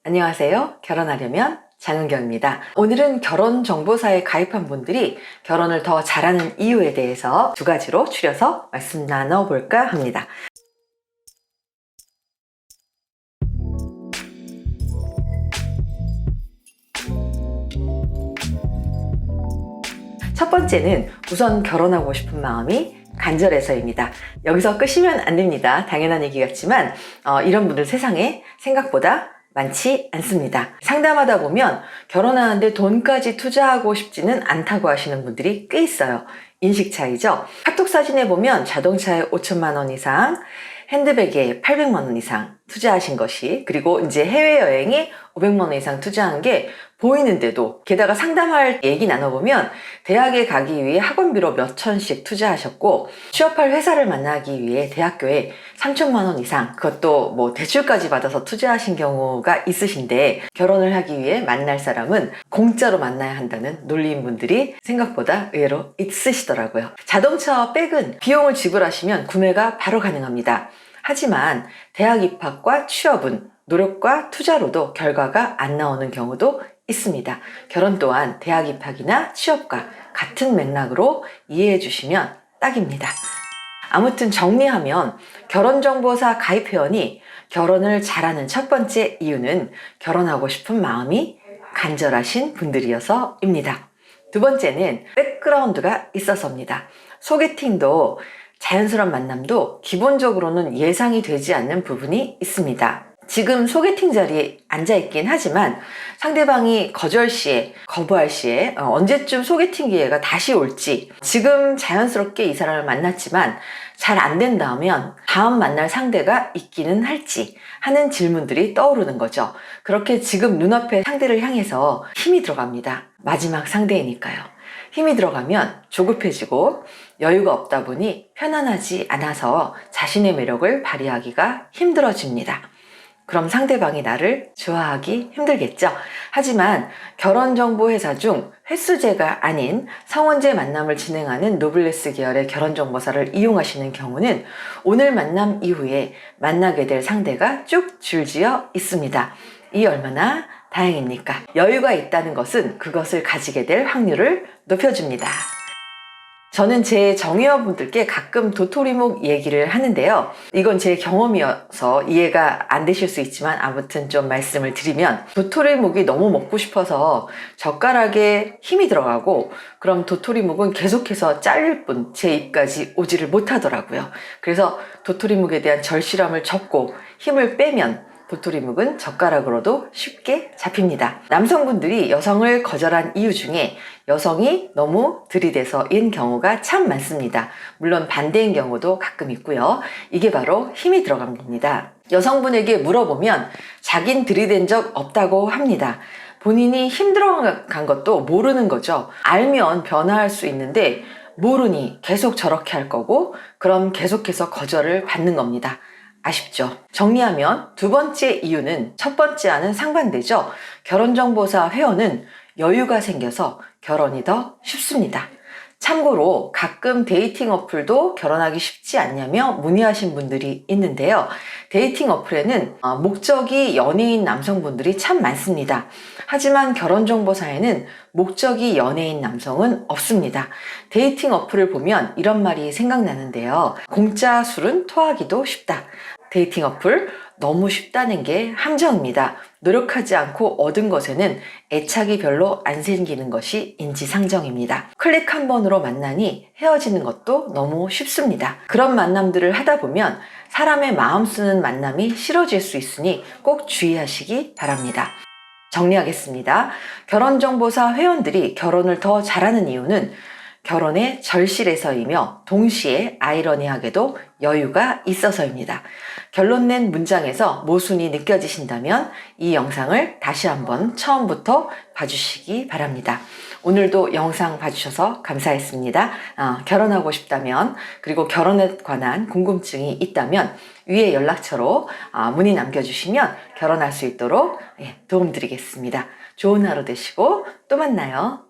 안녕하세요. 결혼하려면 장은경입니다. 오늘은 결혼정보사에 가입한 분들이 결혼을 더 잘하는 이유에 대해서 두 가지로 추려서 말씀 나눠볼까 합니다. 첫 번째는 우선 결혼하고 싶은 마음이 간절해서입니다. 여기서 끄시면 안 됩니다. 당연한 얘기 같지만 이런 분들 세상에 생각보다 많지 않습니다. 상담하다 보면 결혼하는데 돈까지 투자하고 싶지는 않다고 하시는 분들이 꽤 있어요. 인식 차이죠. 카톡 사진에 보면 자동차에 5천만 원 이상, 핸드백에 800만 원 이상 투자하신 것이, 그리고 이제 해외여행에 500만 원 이상 투자한 게 보이는데도, 게다가 상담할 얘기 나눠보면 대학에 가기 위해 학원비로 몇 천씩 투자하셨고, 취업할 회사를 만나기 위해 대학교에 3천만 원 이상, 그것도 뭐 대출까지 받아서 투자하신 경우가 있으신데, 결혼을 하기 위해 만날 사람은 공짜로 만나야 한다는 논리인 분들이 생각보다 의외로 있으시더라고요. 자동차와 백은 비용을 지불하시면 구매가 바로 가능합니다. 하지만 대학 입학과 취업은 노력과 투자로도 결과가 안 나오는 경우도 있습니다. 결혼 또한 대학 입학이나 취업과 같은 맥락으로 이해해 주시면 딱입니다. 아무튼 정리하면 결혼정보사 가입 회원이 결혼을 잘하는 첫 번째 이유는 결혼하고 싶은 마음이 간절하신 분들이어서입니다. 두 번째는 백그라운드가 있어서입니다. 소개팅도 자연스러운 만남도 기본적으로는 예상이 되지 않는 부분이 있습니다. 지금 소개팅 자리에 앉아있긴 하지만 상대방이 거절 시에, 거부할 시에 언제쯤 소개팅 기회가 다시 올지, 지금 자연스럽게 이 사람을 만났지만 잘 안 된다면 다음 만날 상대가 있기는 할지 하는 질문들이 떠오르는 거죠. 그렇게 지금 눈앞에 상대를 향해서 힘이 들어갑니다. 마지막 상대이니까요. 힘이 들어가면 조급해지고 여유가 없다 보니 편안하지 않아서 자신의 매력을 발휘하기가 힘들어집니다. 그럼 상대방이 나를 좋아하기 힘들겠죠. 하지만 결혼정보회사 중 횟수제가 아닌 성원제 만남을 진행하는 노블레스 계열의 결혼정보사를 이용하시는 경우는 오늘 만남 이후에 만나게 될 상대가 쭉 줄지어 있습니다. 이 얼마나 다행입니까? 여유가 있다는 것은 그것을 가지게 될 확률을 높여줍니다. 저는 제 정회원분들께 가끔 도토리묵 얘기를 하는데요. 이건 제 경험이어서 이해가 안 되실 수 있지만 아무튼 좀 말씀을 드리면, 도토리묵이 너무 먹고 싶어서 젓가락에 힘이 들어가고, 그럼 도토리묵은 계속해서 잘릴 뿐 제 입까지 오지를 못하더라고요. 그래서 도토리묵에 대한 절실함을 접고 힘을 빼면 도토리묵은 젓가락으로도 쉽게 잡힙니다. 남성분들이 여성을 거절한 이유 중에 여성이 너무 들이대서인 경우가 참 많습니다. 물론 반대인 경우도 가끔 있고요. 이게 바로 힘이 들어간 겁니다. 여성분에게 물어보면 자긴 들이댄 적 없다고 합니다. 본인이 힘 들어간 것도 모르는 거죠. 알면 변화할 수 있는데 모르니 계속 저렇게 할 거고, 그럼 계속해서 거절을 받는 겁니다. 아쉽죠? 정리하면 두 번째 이유는 첫 번째와는 상반되죠. 결혼정보사 회원은 여유가 생겨서 결혼이 더 쉽습니다. 참고로 가끔 데이팅 어플도 결혼하기 쉽지 않냐며 문의하신 분들이 있는데요. 데이팅 어플에는 목적이 연예인 남성분들이 참 많습니다. 하지만 결혼정보사에는 목적이 연예인 남성은 없습니다. 데이팅 어플을 보면 이런 말이 생각나는데요. 공짜 술은 토하기도 쉽다. 데이팅 어플 너무 쉽다는 게 함정입니다. 노력하지 않고 얻은 것에는 애착이 별로 안 생기는 것이 인지상정입니다. 클릭 한 번으로 만나니 헤어지는 것도 너무 쉽습니다. 그런 만남들을 하다 보면 사람의 마음 쓰는 만남이 싫어질 수 있으니 꼭 주의하시기 바랍니다. 정리하겠습니다. 결혼정보사 회원들이 결혼을 더 잘하는 이유는 결혼에 절실해서이며 동시에 아이러니하게도 여유가 있어서입니다. 결론 낸 문장에서 모순이 느껴지신다면 이 영상을 다시 한번 처음부터 봐주시기 바랍니다. 오늘도 영상 봐주셔서 감사했습니다. 결혼하고 싶다면, 그리고 결혼에 관한 궁금증이 있다면 위에 연락처로 문의 남겨주시면 결혼할 수 있도록 도움드리겠습니다. 좋은 하루 되시고 또 만나요.